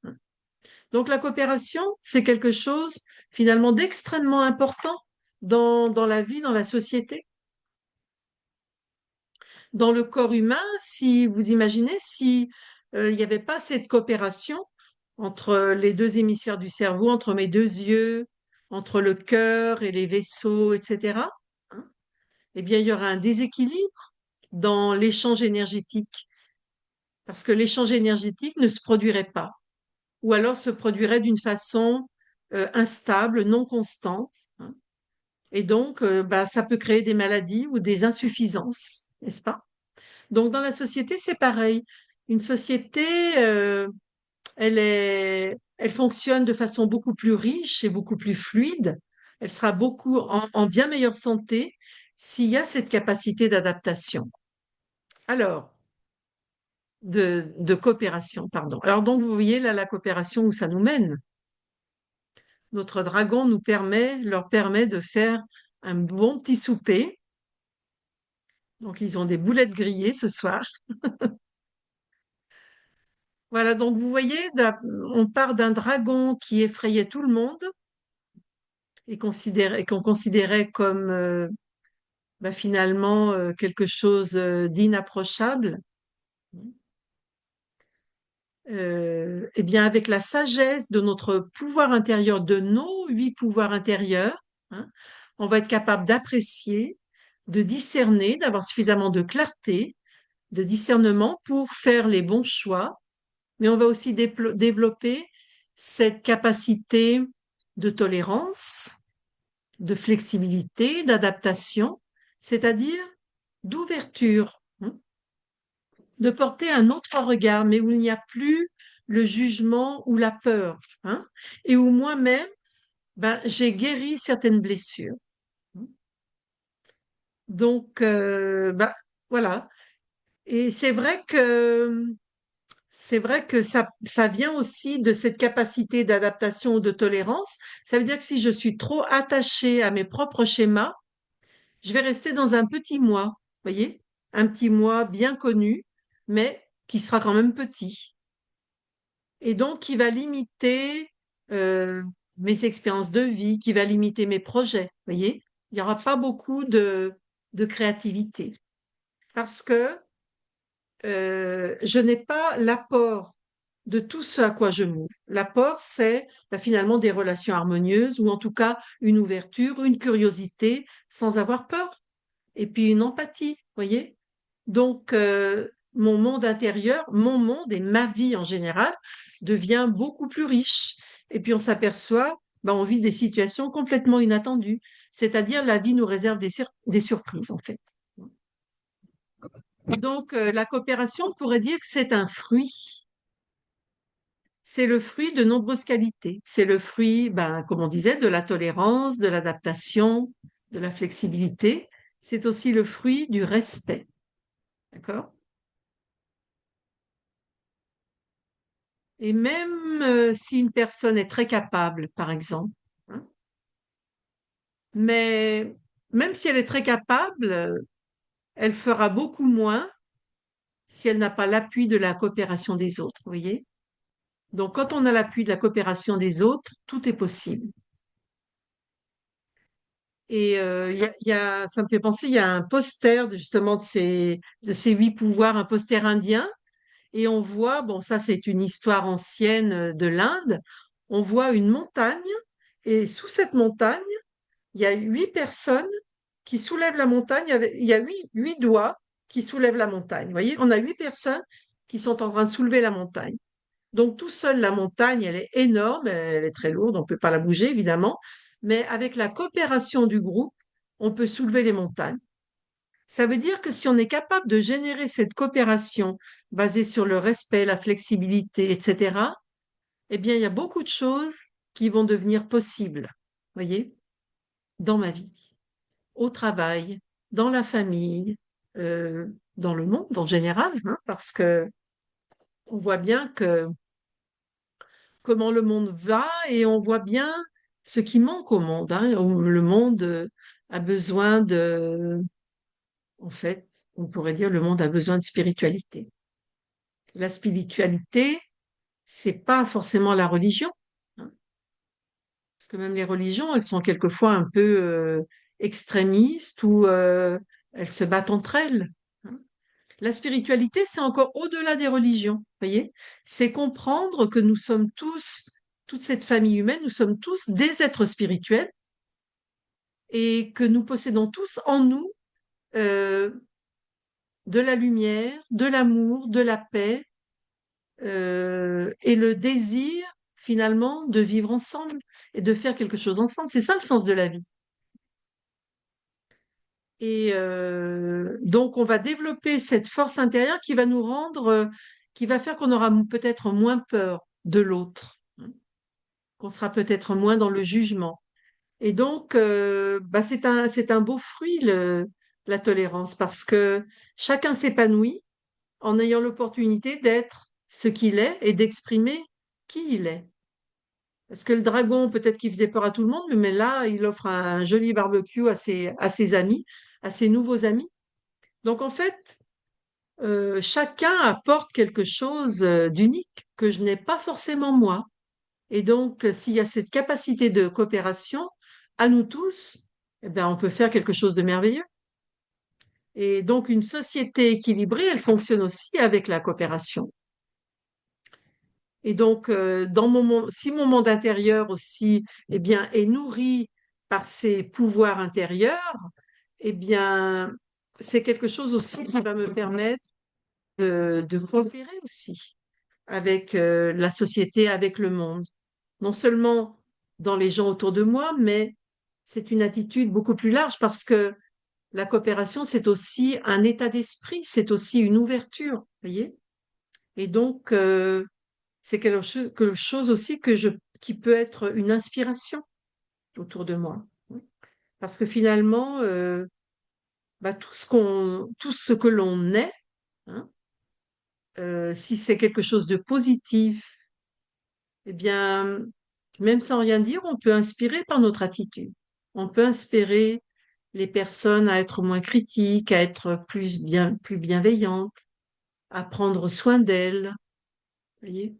A: Donc la coopération, c'est quelque chose finalement d'extrêmement important dans la vie, dans la société. Dans le corps humain, si vous imaginez, si il n'y avait pas cette coopération entre les deux hémisphères du cerveau, entre mes deux yeux, entre le cœur et les vaisseaux, etc., hein, eh bien, il y aura un déséquilibre dans l'échange énergétique, parce que l'échange énergétique ne se produirait pas, ou alors se produirait d'une façon instable, non constante, hein. Et donc, bah, ça peut créer des maladies ou des insuffisances, n'est-ce pas? Donc, dans la société, c'est pareil. Une société, elle fonctionne de façon beaucoup plus riche et beaucoup plus fluide. Elle sera beaucoup en bien meilleure santé s'il y a cette capacité d'adaptation. Alors, de coopération, pardon. Alors, donc, vous voyez là la coopération où ça nous mène. Notre dragon leur permet de faire un bon petit souper. Donc, ils ont des boulettes grillées ce soir. Voilà, donc vous voyez, on part d'un dragon qui effrayait tout le monde et qu'on considérait comme bah, finalement quelque chose d'inapprochable. Eh bien, avec la sagesse de notre pouvoir intérieur, de nos 8 pouvoirs intérieurs, hein, on va être capable d'apprécier, de discerner, d'avoir suffisamment de clarté, de discernement pour faire les bons choix, mais on va aussi développer cette capacité de tolérance, de flexibilité, d'adaptation, c'est-à-dire d'ouverture, hein, de porter un autre regard, mais où il n'y a plus le jugement ou la peur, hein, et où moi-même, ben, j'ai guéri certaines blessures. Donc, ben, voilà. Et c'est vrai que ça vient aussi de cette capacité d'adaptation ou de tolérance. Ça veut dire que si je suis trop attachée à mes propres schémas, je vais rester dans un petit moi, voyez? Un petit moi bien connu, mais qui sera quand même petit. Et donc, qui va limiter euh, mes expériences de vie, qui va limiter mes projets, voyez? Il n'y aura pas beaucoup de créativité. Parce que je n'ai pas l'apport de tout ce à quoi je m'ouvre. L'apport, c'est bah, finalement des relations harmonieuses ou en tout cas une ouverture, une curiosité sans avoir peur et puis une empathie, voyez? Donc, mon monde intérieur, mon monde et ma vie en général devient beaucoup plus riche. Et puis, on s'aperçoit, bah, on vit des situations complètement inattendues. C'est-à-dire, la vie nous réserve des surprises, en fait. Donc, la coopération, on pourrait dire que c'est un fruit. C'est le fruit de nombreuses qualités. C'est le fruit, ben, comme on disait, de la tolérance, de l'adaptation, de la flexibilité. C'est aussi le fruit du respect. D'accord? Et même si une personne est très capable, par exemple, hein, mais même si elle est très capable, elle fera beaucoup moins si elle n'a pas l'appui de la coopération des autres, vous voyez? Donc, quand on a l'appui de la coopération des autres, tout est possible. Et ça me fait penser, il y a un poster justement de ces 8 pouvoirs, un poster indien, et on voit, bon, ça c'est une histoire ancienne de l'Inde, on voit une montagne, et sous cette montagne, il y a 8 personnes qui soulèvent la montagne, il y a huit doigts qui soulèvent la montagne. Vous voyez, on a 8 personnes qui sont en train de soulever la montagne. Donc tout seul, la montagne, elle est énorme, elle est très lourde, on ne peut pas la bouger évidemment, mais avec la coopération du groupe, on peut soulever les montagnes. Ça veut dire que si on est capable de générer cette coopération basée sur le respect, la flexibilité, etc., eh bien, il y a beaucoup de choses qui vont devenir possibles, voyez, dans ma vie, au travail, dans la famille, euh, dans le monde en général, hein, parce que on voit bien que comment le monde va et on voit bien ce qui manque au monde, hein, où le monde a besoin en fait, on pourrait dire le monde a besoin de spiritualité. La spiritualité, c'est pas forcément la religion, hein, parce que même les religions, elles sont quelquefois un peu extrémistes ou elles se battent entre elles, hein. La spiritualité, c'est encore au-delà des religions, voyez? C'est comprendre que nous sommes tous, toute cette famille humaine, nous sommes tous des êtres spirituels et que nous possédons tous en nous euh, de la lumière, de l'amour, de la paix et le désir finalement de vivre ensemble et de faire quelque chose ensemble. C'est ça le sens de la vie. Et donc, on va développer cette force intérieure qui va nous rendre, qui va faire qu'on aura peut-être moins peur de l'autre, hein, qu'on sera peut-être moins dans le jugement. Et donc, bah, c'est un beau fruit, la tolérance, parce que chacun s'épanouit en ayant l'opportunité d'être ce qu'il est et d'exprimer qui il est. Parce que le dragon, peut-être qu'il faisait peur à tout le monde, mais là, il offre un joli barbecue à ses amis, à ses nouveaux amis. Donc, en fait, chacun apporte quelque chose d'unique que je n'ai pas forcément moi. Et donc, s'il y a cette capacité de coopération, à nous tous, eh ben, on peut faire quelque chose de merveilleux. Et donc, une société équilibrée, elle fonctionne aussi avec la coopération. Et donc, si mon monde intérieur aussi, eh bien, est nourri par ces pouvoirs intérieurs, eh bien, c'est quelque chose aussi qui va me permettre de coopérer aussi avec la société, avec le monde. Non seulement dans les gens autour de moi, mais c'est une attitude beaucoup plus large parce que la coopération, c'est aussi un état d'esprit, c'est aussi une ouverture, vous voyez? Et donc, c'est quelque chose aussi qui peut être une inspiration autour de moi. Parce que finalement, bah, tout ce que l'on est, hein, si c'est quelque chose de positif, eh bien, même sans rien dire, on peut inspirer par notre attitude. On peut inspirer les personnes à être moins critiques, à être plus bienveillantes, à prendre soin d'elles, voyez?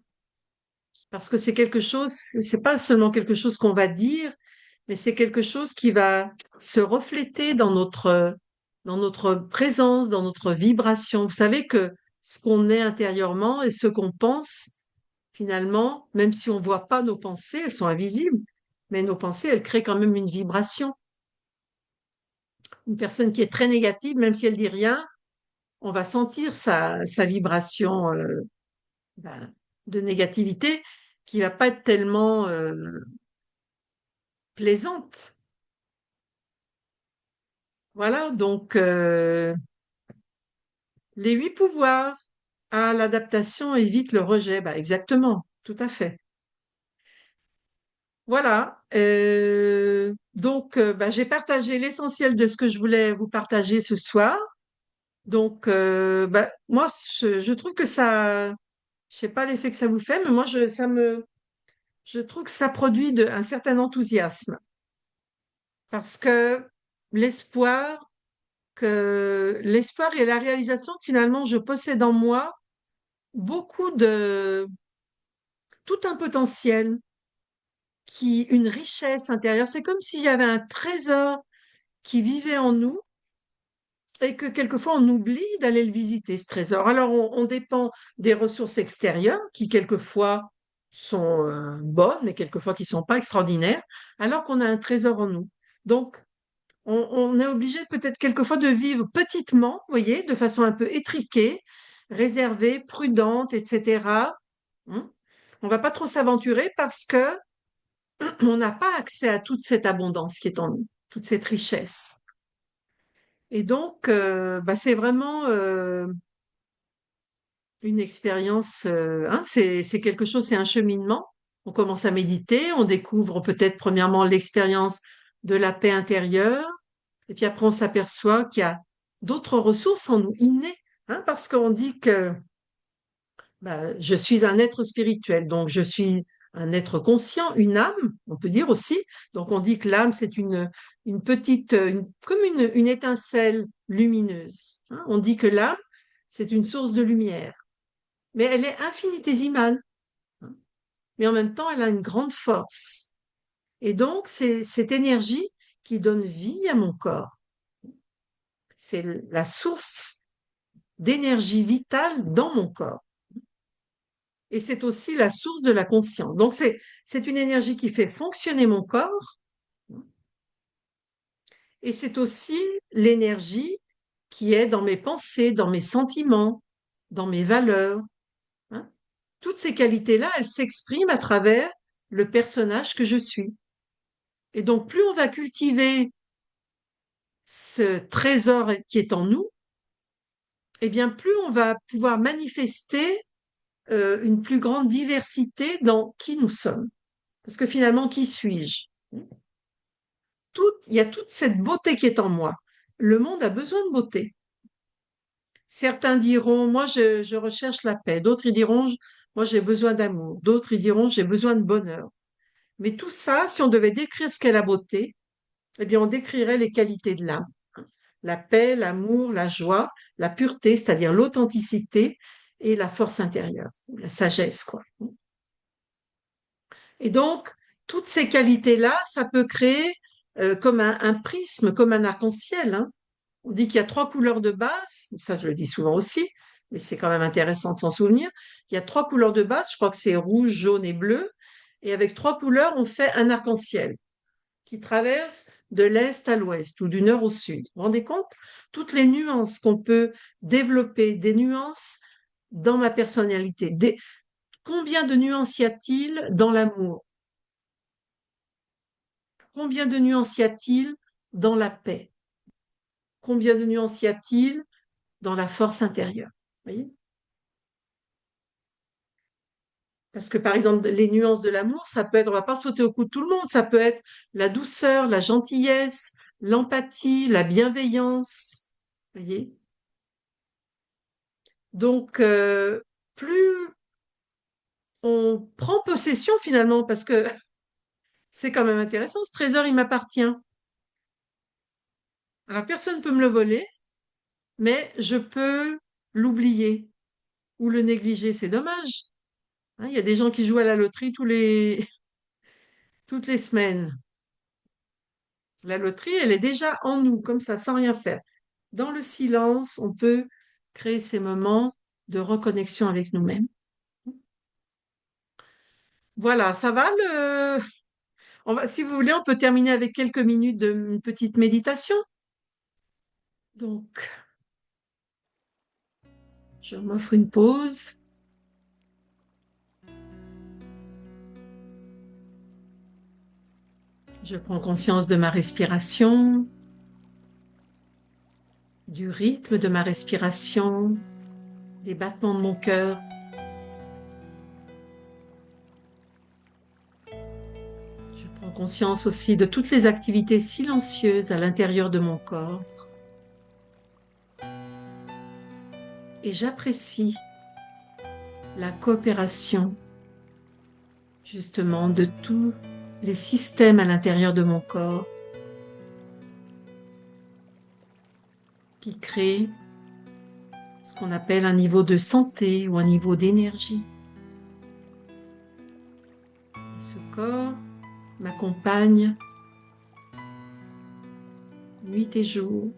A: Parce que c'est quelque chose, c'est pas seulement quelque chose qu'on va dire, mais c'est quelque chose qui va se refléter dans notre présence, dans notre vibration. Vous savez que ce qu'on est intérieurement et ce qu'on pense, finalement, même si on ne voit pas nos pensées, elles sont invisibles, mais nos pensées, elles créent quand même une vibration. Une personne qui est très négative, même si elle dit rien, on va sentir sa vibration ben, de négativité qui va pas être tellement plaisante. Voilà, donc les 8 pouvoirs. Ah, l'adaptation évite le rejet. Bah, exactement, tout à fait. Voilà. Donc, bah, j'ai partagé l'essentiel de ce que je voulais vous partager ce soir. Donc, bah, moi, je trouve que ça, je sais pas l'effet que ça vous fait, mais moi, je trouve que ça produit un certain enthousiasme parce que l'espoir, l'espoir et la réalisation que finalement je possède en moi beaucoup tout un potentiel une richesse intérieure. C'est comme s'il y avait un trésor qui vivait en nous et que quelquefois on oublie d'aller le visiter, ce trésor. Alors on dépend des ressources extérieures qui quelquefois sont bonnes, mais quelquefois qui sont pas extraordinaires, alors qu'on a un trésor en nous. Donc, on est obligé peut-être quelquefois de vivre petitement, vous voyez, de façon un peu étriquée, réservée, prudente, etc. Hein. On va pas trop s'aventurer parce que on n'a pas accès à toute cette abondance qui est en nous, toute cette richesse. Et donc, bah, c'est vraiment une expérience, hein, c'est quelque chose, c'est un cheminement. On commence à méditer, on découvre peut-être premièrement l'expérience de la paix intérieure, et puis après on s'aperçoit qu'il y a d'autres ressources en nous, innées, hein, parce qu'on dit que bah, je suis un être spirituel, donc je suis un être conscient, une âme, on peut dire aussi. Donc on dit que l'âme, c'est une petite, comme une étincelle lumineuse, hein. On dit que l'âme, c'est une source de lumière, mais elle est infinitésimale, hein. Mais en même temps, elle a une grande force. Et donc, c'est cette énergie qui donne vie à mon corps. C'est la source d'énergie vitale dans mon corps. Et c'est aussi la source de la conscience. Donc c'est une énergie qui fait fonctionner mon corps et c'est aussi l'énergie qui est dans mes pensées, dans mes sentiments, dans mes valeurs. Hein. Toutes ces qualités-là, elles s'expriment à travers le personnage que je suis. Et donc, plus on va cultiver ce trésor qui est en nous, eh bien, plus on va pouvoir manifester une plus grande diversité dans qui nous sommes. Parce que finalement, qui suis-je? Il y a toute cette beauté qui est en moi. Le monde a besoin de beauté. Certains diront, moi, je recherche la paix. D'autres, ils diront, moi, j'ai besoin d'amour. D'autres, ils diront, j'ai besoin de bonheur. Mais tout ça, si on devait décrire ce qu'est la beauté, eh bien, on décrirait les qualités de l'âme. La paix, l'amour, la joie, la pureté, c'est-à-dire l'authenticité et la force intérieure, la sagesse, quoi. Et donc, toutes ces qualités-là, ça peut créer comme un prisme, comme un arc-en-ciel. Hein. On dit qu'il y a trois couleurs de base, ça je le dis souvent aussi, mais c'est quand même intéressant de s'en souvenir. Il y a trois couleurs de base, je crois que c'est rouge, jaune et bleu, et avec trois couleurs, on fait un arc-en-ciel qui traverse de l'est à l'ouest ou du nord au sud. Vous vous rendez compte? Toutes les nuances qu'on peut développer, des nuances dans ma personnalité. Combien de nuances y a-t-il dans l'amour? Combien de nuances y a-t-il dans la paix? Combien de nuances y a-t-il dans la force intérieure? Vous voyez? Parce que par exemple, les nuances de l'amour, ça peut être, on va pas sauter au cou de tout le monde, ça peut être la douceur, la gentillesse, l'empathie, la bienveillance. Vous voyez? Donc, plus on prend possession finalement, parce que c'est quand même intéressant, ce trésor, il m'appartient. Alors, personne ne peut me le voler, mais je peux l'oublier ou le négliger. C'est dommage. Hein, il y a des gens qui jouent à la loterie toutes les semaines. La loterie, elle est déjà en nous, comme ça, sans rien faire. Dans le silence, on peut créer ces moments de reconnexion avec nous-mêmes. Voilà, ça va si vous voulez, on peut terminer avec quelques minutes d'une petite méditation. Donc, je m'offre une pause. Je prends conscience de ma respiration, du rythme de ma respiration, des battements de mon cœur. Je prends conscience aussi de toutes les activités silencieuses à l'intérieur de mon corps. Et j'apprécie la coopération, justement, de tous les systèmes à l'intérieur de mon corps qui créent ce qu'on appelle un niveau de santé ou un niveau d'énergie. Ce corps m'accompagne nuit et jour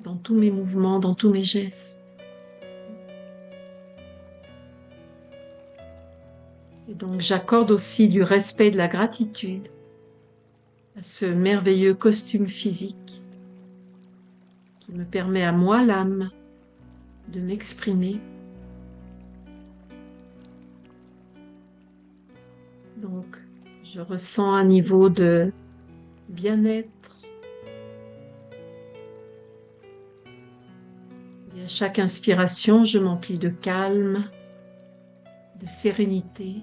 A: dans tous mes mouvements, dans tous mes gestes. Et donc j'accorde aussi du respect et de la gratitude à ce merveilleux costume physique qui me permet à moi, l'âme, de m'exprimer. Donc je ressens un niveau de bien-être. Et à chaque inspiration, je m'emplis de calme, de sérénité.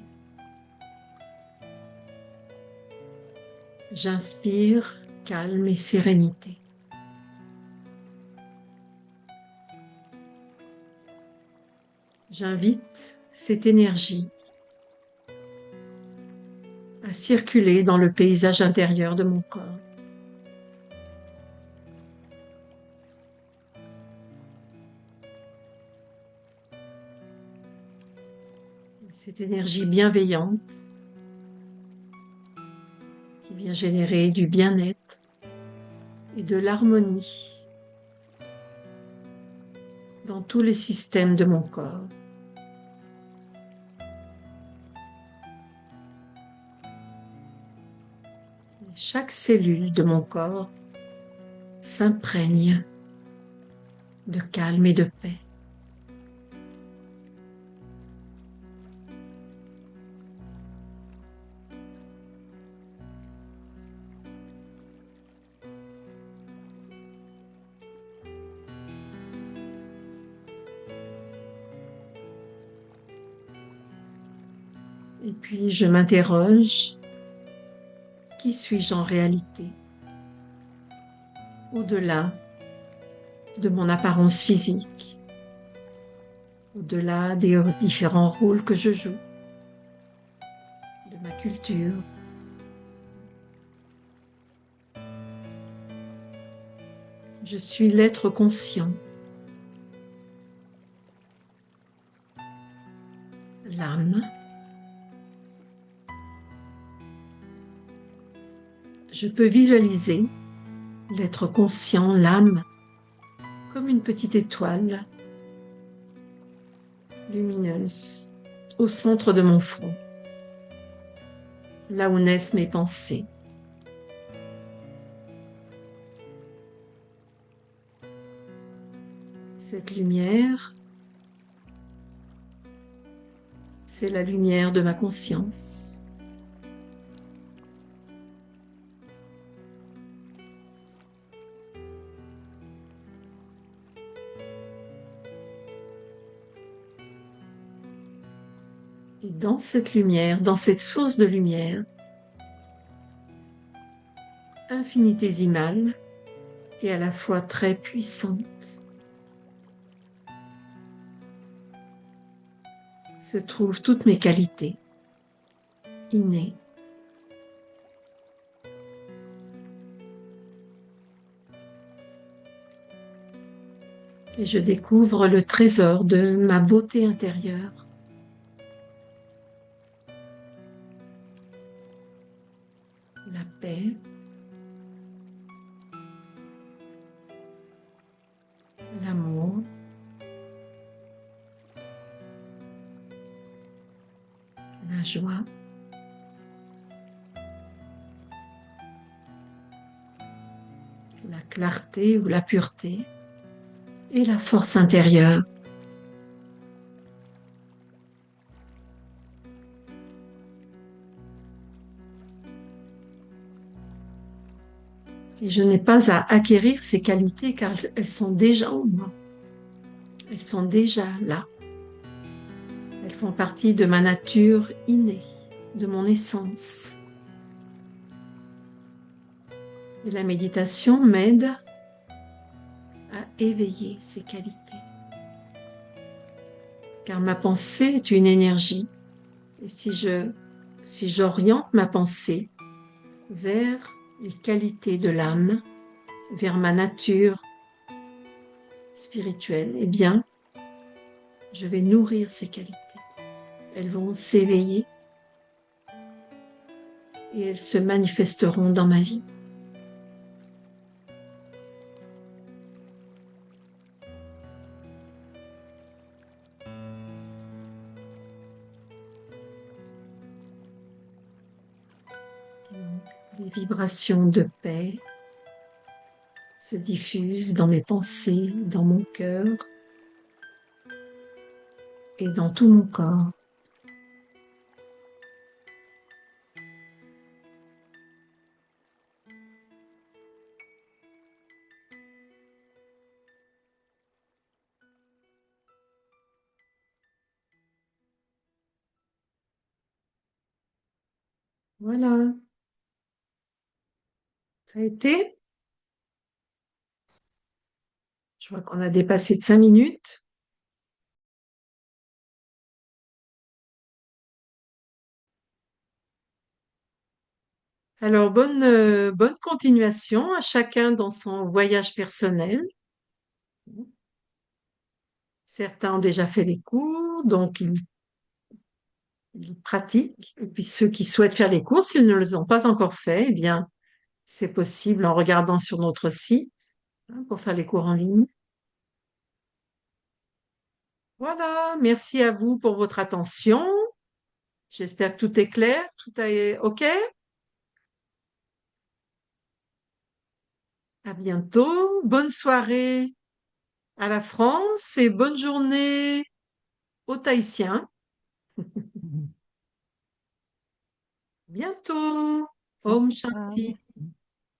A: J'inspire calme et sérénité. J'invite cette énergie à circuler dans le paysage intérieur de mon corps. Cette énergie bienveillante qui vient générer du bien-être et de l'harmonie. dans tous les systèmes de mon corps. Chaque cellule de mon corps s'imprègne de calme et de paix. Et puis je m'interroge, qui suis-je en réalité? Au-delà de mon apparence physique, au-delà des différents rôles que je joue, de ma culture. Je suis l'être conscient, l'âme. Je peux visualiser l'être conscient, l'âme, comme une petite étoile lumineuse au centre de mon front, là où naissent mes pensées. Cette lumière, c'est la lumière de ma conscience. Et dans cette lumière, dans cette source de lumière, infinitésimale et à la fois très puissante, se trouvent toutes mes qualités innées. Et je découvre le trésor de ma beauté intérieure. La paix, l'amour, la joie, la clarté ou la pureté et la force intérieure. Et je n'ai pas à acquérir ces qualités car elles sont déjà en moi. Elles sont déjà là. Elles font partie de ma nature innée, de mon essence. Et la méditation m'aide à éveiller ces qualités. Car ma pensée est une énergie. Et si j'oriente ma pensée vers les qualités de l'âme, vers ma nature spirituelle, eh bien, je vais nourrir ces qualités. Elles vont s'éveiller et elles se manifesteront dans ma vie. Des vibrations de paix se diffusent dans mes pensées, dans mon cœur et dans tout mon corps. Voilà, ça a été. Je vois qu'on a dépassé de 5 minutes. Alors, bonne continuation à chacun dans son voyage personnel. Certains ont déjà fait les cours, donc ils pratiquent. Et puis ceux qui souhaitent faire les cours, s'ils ne les ont pas encore fait, eh bien, c'est possible en regardant sur notre site, hein, pour faire les cours en ligne. Voilà, merci à vous pour votre attention. J'espère que tout est clair, tout est OK. À bientôt. Bonne soirée à la France et bonne journée aux Tahitiens.
B: Mhm.
A: Bientôt.
B: Au
A: Om
B: revoir.
A: Shanti.